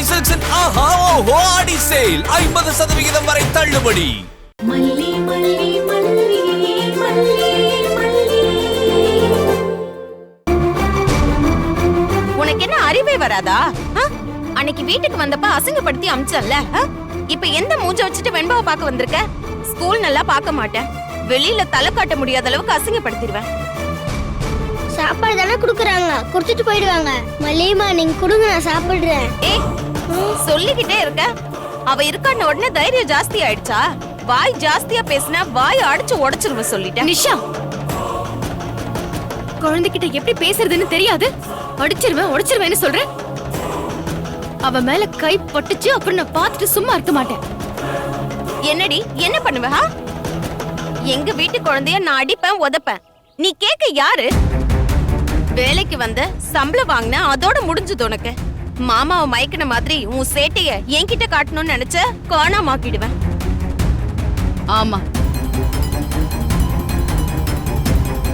சென்னை சில்க்ஸின் ஆஹா ஓஹோ ஆடி சேல் 50% வரை தள்ளுபடி. உனக்கு என்ன அறிவே வராதா? அன்னைக்கு வீட்டுக்கு வந்தப்ப அசிங்கப்படுத்தி அமிச்சல்ல, இப்ப எந்த மூஞ்ச வச்சுட்டு வெண்பாவை பார்க்க வந்திருக்க? ஸ்கூல் நல்லா பார்க்க மாட்டேன், வெளியில தலை காட்ட முடியாத அளவுக்கு அசிங்கப்படுத்திடுவேன். சாப்பாடு தானே குடுக்குறாங்க, குடுத்துட்டு போயிடுவாங்க. மல்லியம்மா நீங்க குடுங்க, நான் சாப்பிடுறேன். ஏய், சொல்லிக்கிட்டே இருக்க. அவ இருக்கான உடனே தைரியம் ஜாஸ்தி ஆயிடுச்சா? வாய் ஜாஸ்தியா பேசினா வாய் அடிச்சு உடைச்சிருவ சொல்லிட்டேன். நிஷா, குழந்தைகிட்ட எப்படி பேசுறதுன்னு தெரியாது, அடிச்சிருவேன் உடைச்சிருவேன்னு சொல்றேன். அவ மேல கை பட்டுச்சு, அப்புறம் நான் பார்த்துட்டு சும்மா இருக்க மாட்டேன். என்னடி என்ன பண்ணுவ? எங்க வீட்டு குழந்தைய நான் அடிப்பேன் உதைப்பேன், நீ கேட்க யாரு? வேலைக்கு வந்த சம்பளம் வாங்கின அதோட முடிஞ்சது உனக்கு. மாமாவை மயக்கின மாதிரி உன் சேட்டைய என்கிட்ட காட்டணும்னு நினைச்ச காணாமாக்கிடுவேன். ஆமா,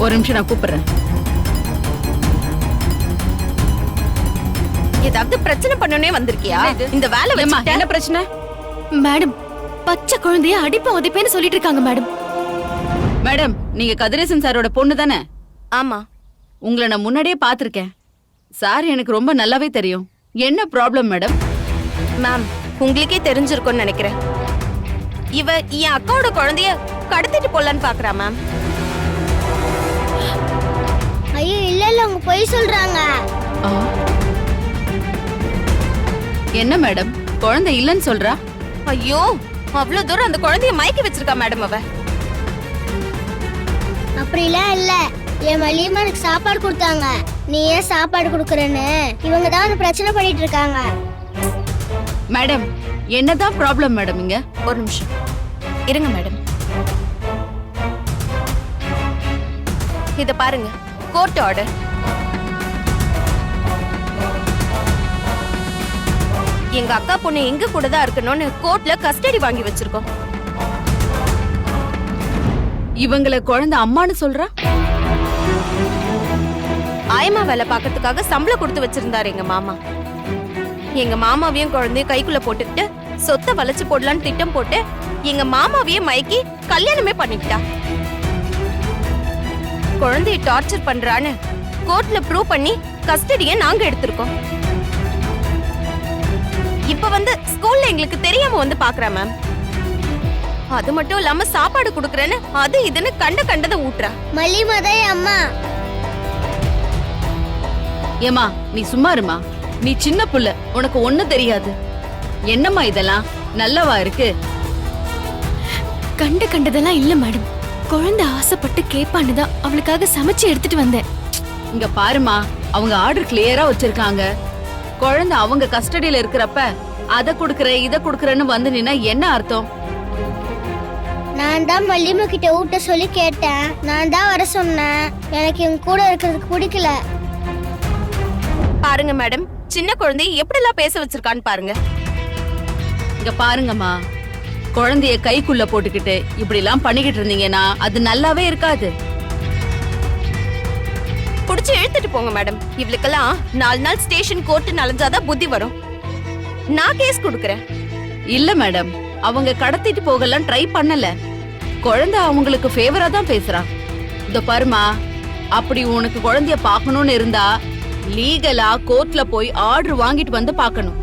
ஒரு நிமிஷம் நான் கூப்பிடுறேன். ஏதாவது பிரச்சனை பண்ணனே வந்திருக்கியா? இந்த வேலை வச்சுக்கிட்ட என்ன பிரச்சனை? மேடம், பச்சை குழந்தைய அடிப்பேன் உதைப்பேன்னு சொல்லிட்டு இருக்காங்க மேடம். மேடம், நீங்க கதிரேசன் சாரோட பொண்ணு தானே? ஆமா. உங்களை நான் முன்னாடியே பாத்திருக்கேன். சார் எனக்கு ரொம்ப நல்லாவே தெரியும். என்ன ப்ராப்ளம் மேடம்? மேம், உங்களுக்கே தெரிஞ்சிருக்கும்னு நினைக்கிறேன். இவ என் அக்காவோட குழந்தைய கடத்திட்டு போலான்னு பாக்குறா மேம். ஐயோ இல்ல இல்ல, அவங்க பொய் சொல்றாங்க. என்ன மேடம், குழந்தை இல்லன்னு சொல்றா? ஐயோ, அவ்வளவு தூரம் அந்த குழந்தைய மயக்கி வச்சிருக்கா மேடம் அவ. அப்படிலாம் இல்ல, என் மல்லியம்மா எனக்கு சாப்பாடு கொடுத்தாங்க. நீ ஏன் சாப்பாடு கொடுக்கறன்னு இவங்க தான் வந்து பிரச்சனை பண்ணிட்டு இருக்காங்க. மேடம், என்னதான் ப்ராப்ளம் மேடம் இங்க? ஒரு நிமிஷம் இருங்க மேடம். இத பாருங்க, கோர்ட் ஆர்டர். எங்க அக்கா பொண்ணு எங்க கூட தான் இருக்கணும்னு கோர்ட்ல கஸ்டடி வாங்கி வச்சிருக்கோம். இவங்களை குழந்தை அம்மான்னு சொல்றா? ஆயமா வேலை பார்க்கறதுக்காக சம்பளம் கொடுத்து வச்சிருந்தாரு எங்க மாமா. எங்க மாமாவையும் குழந்தையும் கைக்குள்ள போட்டுக்கிட்டு சொத்தை வளைச்சு போடலான்னு திட்டம் போட்டு எங்க மாமாவையும் மயக்கி கல்யாணமே பண்ணிக்கிட்டா. குழந்தைய டார்ச்சர் பண்றான்னு கோர்ட்ல ப்ரூவ் பண்ணி கஸ்டடியை நாங்க எடுத்திருக்கோம். இப்ப வந்து ஸ்கூல்ல எங்களுக்கு தெரியாம வந்து பாக்குறா மேம். அது மட்டும் இல்லாம சாப்பாடு குடுக்கறேன்னு அது இதுன்னு கண்டதை ஊட்டுறா. மல்லியம்மா தான் என் அம்மா. ஏமா, நீ சும்மா இருமா. நீ சின்ன புள்ள, உனக்கு ஒண்ணு தெரியாது. என்னம்மா இதெல்லாம் நல்லவா இருக்கு? கண்டதெல்லாம் இல்ல மேடம். குழந்தை ஆசைப்பட்டு கேப்பான்னுதான் அவளுக்காக சமைச்சு எடுத்துட்டு வந்தேன். இங்க பாருமா, அவங்க ஆர்டர் கிளியரா வச்சிருக்காங்க. குழந்தை அவங்க கஸ்டடியில இருக்கிறப்ப அத குடுக்கற இத குடுக்கறன்னு வந்து நின்னா என்ன அர்த்தம்? நான் தான் மல்லியம்மா கிட்ட ஊட்ட சொல்லி கேட்டேன். நான் தான் வர சொன்னேன். எனக்கு இவங்க கூட இருக்கிறதுக்கு பிடிக்கல. பாருங்க மேடம், சின்ன குழந்தைய எப்படி எல்லாம் பேச வச்சிருக்கான்னு பாருங்க. இங்க பாருங்கம்மா, குழந்தைய கைக்குள்ள போட்டுக்கிட்டு இப்படி எல்லாம் பண்ணிக்கிட்டு இருந்தீங்கன்னா அது நல்லாவே இருக்காது. புடிச்சு இழுத்துட்டு போங்க மேடம். இவளுக்கெல்லாம் 4 நாள் ஸ்டேஷன் கோர்ட் நலஞ்சாதான் புத்தி வரும். நான் கேஸ் கொடுக்கறேன். இல்ல மேடம், அவங்க கடத்திட்டு போகலாம் ட்ரை பண்ணல. குழந்தை அவங்களுக்கு ஃபேவரா தான் பேசுறா. இந்த பாருமா, அப்படி உனக்கு குழந்தைய பாக்கணும்னு இருந்தா லீகலா கோர்ட்ல போய் ஆர்டர் வாங்கிட்டு வந்து பாக்கணும்.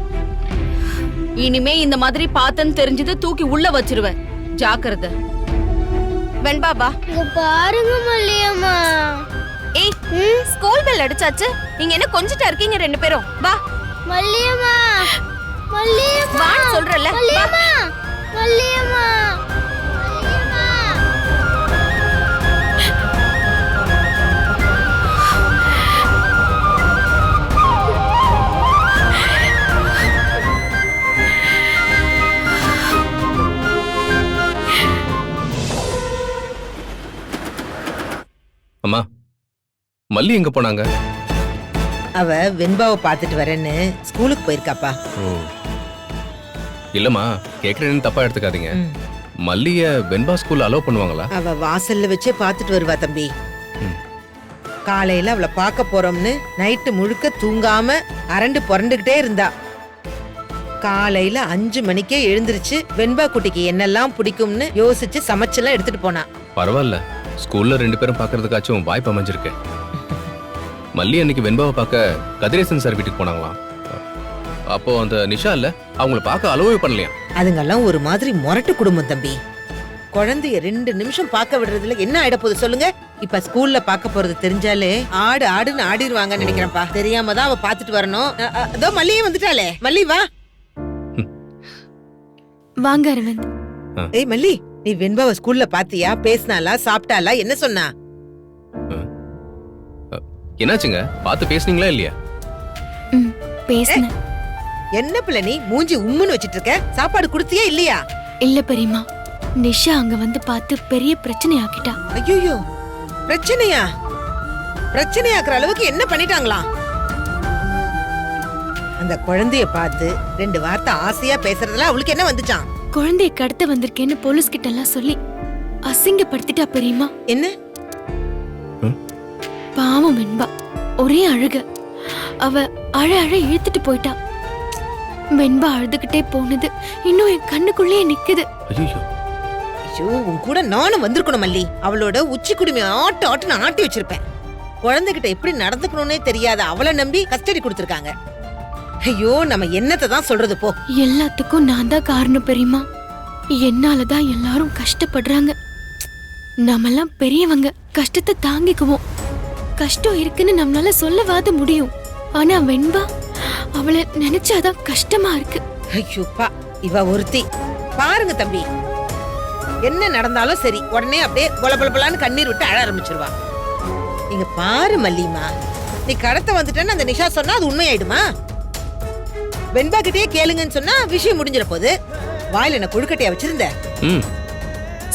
இனிமே இந்த மாதிரி பார்த்தன்னு தெரிஞ்சது தூக்கி உள்ள வச்சிருவேன். ஜாக்கிரதை. வெண்பாபா, இங்க பாருங்க மல்லியம்மா. ஏய், ஸ்கூல் பெல் அடிச்சாச்சு. நீங்க என்ன கொஞ்சிட்டா இருக்கீங்க ரெண்டு பேரும்? வா மல்லியம்மா, மல்லியம்மா வான்னு சொல்றல. மல்லியம்மா, மல்லியம்மா, மல்லியம்மா. அம்மா, மல்லி எங்க போனாங்க? அவ வெண்பாவை பாத்துட்டு வரேன்னு ஸ்கூலுக்கு போயிருக்காப்பா. இல்லம்மா, கேக்குறேன்னு தப்பா எடுத்துக்காதீங்க. மல்லிய வெண்பா ஸ்கூல்ல அலோவ் பண்ணுவாங்களா? அவ வாசல்ல வச்சே பாத்துட்டு வருவா தம்பி. காலையில அவளை பார்க்க போறோம்னு நைட்டு முழுக்க தூங்காம அரண்டு புரண்டுகிட்டே இருந்தா. காலையில 5 மணிக்கே எழுந்திருச்சு வெண்பா குட்டிக்கு என்னெல்லாம் பிடிக்கும்னு யோசிச்சு சமைச்செல்லாம் எடுத்துட்டு போனா. பரவாயில்ல, ஸ்கூல்ல 2 பேரும் பாக்குறதுக்காச்சும் வாய்ப்பு அமைஞ்சிருக்கு. மல்லி அன்னைக்கு வெண்பாவை பார்க்க கதிரேசன் சார் வீட்டுக்கு போனாங்களாம். அப்போ அந்த நிஷா இல்ல, அவங்கள பார்க்க அலோவே பண்ணலையா? அதுங்கெல்லாம் ஒரு மாதிரி முரட்டு குடும்பம் தம்பி. குழந்தைய 2 நிமிஷம் பார்க்க விடுறதுல என்ன ஆயிட போகுது சொல்லுங்க? இப்ப ஸ்கூல்ல பார்க்க போறது தெரிஞ்சாலே ஆடுன்னு ஆடிடுவாங்கன்னு நினைக்கிறேன்ப்பா. தெரியாம தான் அவ பாத்துட்டு வரணும். அதோ மல்லியே வந்துட்டாளே. மல்லி வா. வாங்க அரவிந்த். ஏய் மல்லி, நீ வெண்பாவை ஸ்கூல்ல பாத்தியா? பேசினாலா? சாப்பிட்டாலா? என்ன சொன்னா? என்னாச்சுங்க, பார்த்து பேசுனீங்களா இல்லையா? பேசினேன். என்ன பிள்ளை நீ மூஞ்சி உம்முன்னு வச்சிட்டு இருக்க? சாப்பாடு குடுத்தியா இல்லையா? இல்ல பெரியம்மா, நிஷா அங்க வந்து பார்த்து பெரிய பிரச்சனை ஆக்கிட்டா. ஐயோ, பிரச்சனையா? பிரச்சனையாக்குற அளவுக்கு என்ன பண்ணிட்டாங்களாம்? அந்த குழந்தைய பார்த்து 2 வார்த்தை ஆசையா பேசுறதுல அவளுக்கு என்ன வந்துச்சான்? குழந்தைய கடத்த வந்திருக்கேன்னு போலீஸ் கிட்ட எல்லாம் சொல்லி அசிங்கப்படுத்திட்டா பெரியம்மா. என்ன? பாவம் வெண்பா ஒரே அழுக. அவ அழ இழுத்துட்டு போயிட்டா. வெண்பா அழுதுகிட்டே போனது இன்னும் என் கண்ணுக்குள்ளே நிக்குது. ஐயோ, ஐயோ, உன் கூட நானும் வந்திருக்கணும் மல்லி. அவளோட உச்சி குடுமி ஆட்டுன்னு ஆட்டி வச்சிருப்பேன். குழந்தைகிட்ட எப்படி நடந்துக்கணும்னே தெரியாத அவளை நம்பி கஸ்டடி கொடுத்திருக்காங்க. ஐயோ, நம்ம என்னத்தை தான் சொல்றது போ. எல்லாத்துக்கும் நான் தான் காரணம் பெரியம்மா. என்னாலதான் எல்லாரும் கஷ்டப்படுறாங்க. நாமெல்லாம் பெரியவங்க, கஷ்டத்தை தாங்கிக்குவோம். கஷ்டம் இருக்குன்னு நம்மளால சொல்லவாத முடியும். ஆனா வெண்பா, அவளை நினைச்சாதான் கஷ்டமா இருக்கு. ஐயோப்பா, இவ ஒருத்தி. பாருங்க தம்பி, என்ன நடந்தாலும் சரி உடனே அப்படியே பொலபொலன்னு கண்ணீர் விட்டு அழ ஆரம்பிச்சிருவா. நீங்க பாரு மல்லிமா, நீ கடத்த வந்துட்டேன்னு அந்த நிஷா சொன்னா அது உண்மையாயிடுமா? வெண்பா கிட்டே கேளுங்கன்னு சொன்னா விஷயம் முடிஞ்சிட போகுது. வாயில என்ன கொழுக்கட்டையா வச்சிருந்த?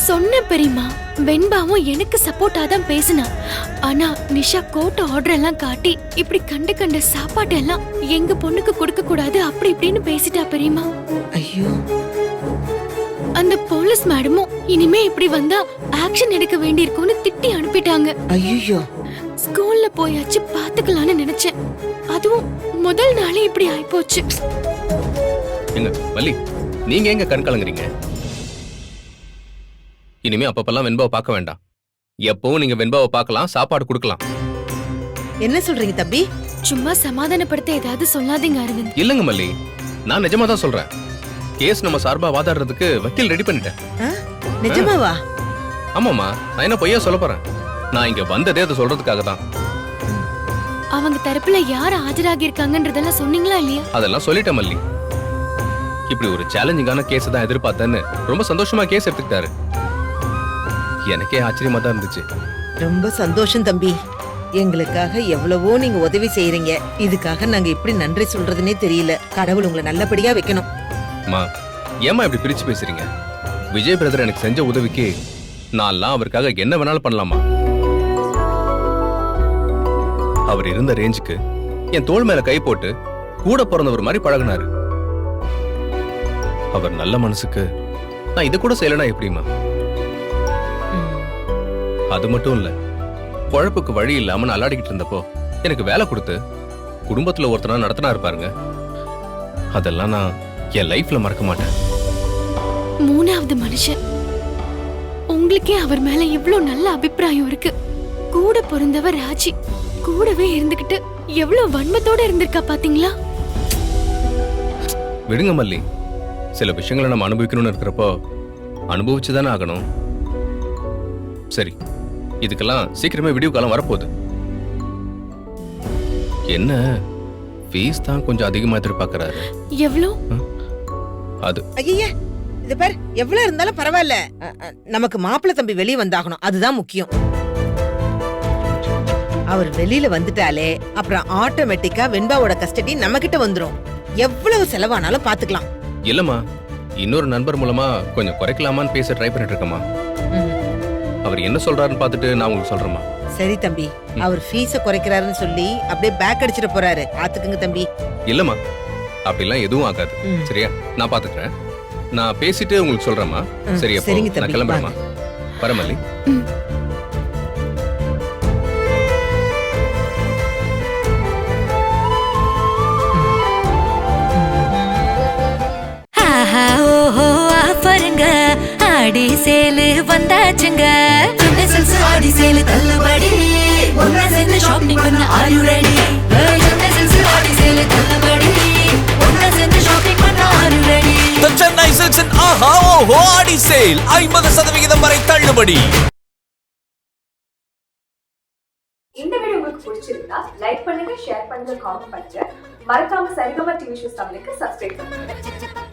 சொன்ன பெரியம்மா, வெண்பாவும் எனக்கு சப்போர்ட்டா தான் பேசினா. ஆனா நிஷா கோர்ட் ஆர்டர் எல்லாம் காட்டி இப்படி கண்ட சாப்பாடு எல்லாம் எங்க பொண்ணுக்கு கொடுக்க கூடாது அப்படி இப்படின்னு பேசிட்டா பெரியம்மா. ஐயோ, அந்த போலீஸ் மேடமும் இனிமே இப்படி வந்தா ஆக்ஷன் எடுக்க வேண்டியிருக்கும்னு திட்டி அனுப்பிட்டாங்க. ஐயோ, ஸ்கூல்ல போயாச்சு பாத்துக்கலாம்னு நினைச்சேன். அதுவும் முதல் நாளே இப்படி ஆயிப்போச்சு. எங்க மல்லி, நீங்க எங்க கண் கலங்குறீங்க? இனிமே அப்பப்பெல்லாம் வெண்பாவை பார்க்க வேண்டாம். எப்பவும் நீங்க வெண்பாவை பார்க்கலாம், சாப்பாடு கொடுக்கலாம். என்ன சொல்றீங்க தம்பி? சும்மா சமாதானப்படுத்த ஏதாவது சொல்லாதீங்க அரவிந்த். இல்லங்க மல்லி, நான் நிஜமா தான் சொல்றேன். கேஸ் நம்ம சார்பா வாதாடுறதுக்கு வக்கீல் ரெடி பண்ணிட்டேன். நிஜமாவா? ஆமாமா, நான் என்ன பொய்யா சொல்ல போறேன்? நான் இங்க வந்ததே அதை சொல்றதுக்காக தான். அவங்க தரப்புல யார் ஆஜராகி இருக்காங்கன்றதெல்லாம் சொன்னீங்களா இல்லையா? அதெல்லாம் சொல்லிட்டேன் மல்லி. இப்படி ஒரு சேலஞ்சிங்கான கேஸ் தான் எதிர்பார்த்தேன்னு ரொம்ப சந்தோஷமா கேஸ் எடுத்துக்கிட்டாரு. எனக்கே ஆச்சரியமா தான் இருந்துச்சு. ரொம்ப சந்தோஷம் தம்பி. எங்களுக்காக எவ்வளவோ நீங்க உதவி செய்யறீங்க. இதுக்காக நாங்க எப்படி நன்றி சொல்றதுன்னே தெரியல. கடவுள் உங்களை நல்லபடியா வைக்கணும். அம்மா, ஏமா இப்படி பிரிச்சு பேசுறீங்க? விஜய் பிரதர் எனக்கு செஞ்ச உதவிக்கு நான்லாம் அவருக்காக என்ன வேணாலும் பண்ணலாமா? அவர் இருந்த ரேஞ்சுக்கு என் தோள் மேல கை போட்டு கூட பிறந்தவர் மாதிரி பழகினாரு. அவர் நல்ல மனசுக்கு நான் இது கூட செய்யலனா எப்படிமா? அது மட்டும் இல்ல, குழப்புக்கு வழி இல்லாம நான் அல்லாடிக்கிட்டு இருந்தப்போ எனக்கு வேலை கொடுத்து குடும்பத்துல ஒருத்தனா நடத்தினா இருப்பாருங்க. அதெல்லாம் நான் என் லைஃப்ல மறக்க மாட்டேன். 3வது மனுஷன். உங்களுக்கே அவர் மேல இவ்ளோ நல்ல அபிப்பிராயம் இருக்கு. கூட பிறந்தவர் ராஜி கூடவே இருந்துகிட்டு எவ்வளவு வன்மத்தோட இருந்திருக்கா பாத்தீங்களா? விடுங்க மல்லி, சில விஷயங்களை நம்ம அனுபவிக்கணும்னு இருக்கிறப்போ அனுபவிச்சுதானே ஆகணும். சரி, இதுக்கெல்லாம் சீக்கிரமே வீடியோ காலம் வரப்போகுது. என்ன ஃபீஸ் தான் கொஞ்சம் அதிகமா எதிர்பார்க்கறாரு. எவ்வளோ? அது ஐயா, இது பாரு, எவ்வளவு இருந்தாலும் பரவாயில்ல. நமக்கு மாப்பிள்ளை தம்பி வெளியே வந்தாகணும், அதுதான் முக்கியம். அவர் வெளியில வந்துட்டாலே அப்புறம் ஆட்டோமேட்டிக்கா வெண்பாவோட கஸ்டடி நம்ம கிட்ட வந்துரும். எவ்வளவு செலவானாலும் பாத்துக்கலாம். இல்லம்மா, இன்னொரு நண்பர் மூலமா கொஞ்சம் குறைக்கலாமான்னு பேச ட்ரை பண்ணிட்டு இருக்கமா. அவர் என்ன சொல்றாருன்னு பார்த்துட்டு நான் உங்களுக்கு சொல்றேம்மா. சரி தம்பி, அவர் ஃபீஸ குறைக்கிறாருன்னு சொல்லி அப்படியே பேக் அடிச்சிட போறாரு. பாத்துக்குங்க தம்பி. இல்லம்மா, அப்படிலாம் எதுவும் ஆகாது. சரியா? நான் பாத்துக்கிறேன். நான் பேசிட்டு உங்களுக்கு சொல்றேம்மா. சரி, அப்போ சரிங்க நான் தம்பி, கிளம்புறேம்மா. வரேன் மல்லி. சேலு வந்தாச்சுங்க சென்னை சில்க்ஸ் ஆடி சேலு தள்ளுபடி ஒன்னா சேர்ந்து ஷாப்பிங் பண்ண are you ready Chennai silks ஆடி சேலு தள்ளுபடி ஒன்னா சேர்ந்து ஷாப்பிங் பண்ண are you ready The Chennai Silks in ஆஹா ஓஹோ ஆடி சேல் 50% வரை தள்ளுபடி. இந்த வீடியோ உங்களுக்கு பிடிச்சிருந்தா லைக் பண்ணுங்க, ஷேர் பண்ணுங்க, காமெண்ட் பண்ணுங்க. மறக்காம சரிகமா டிவி ஷோஸ் தமிழுக்கு சப்ஸ்கிரைப் பண்ணுங்க.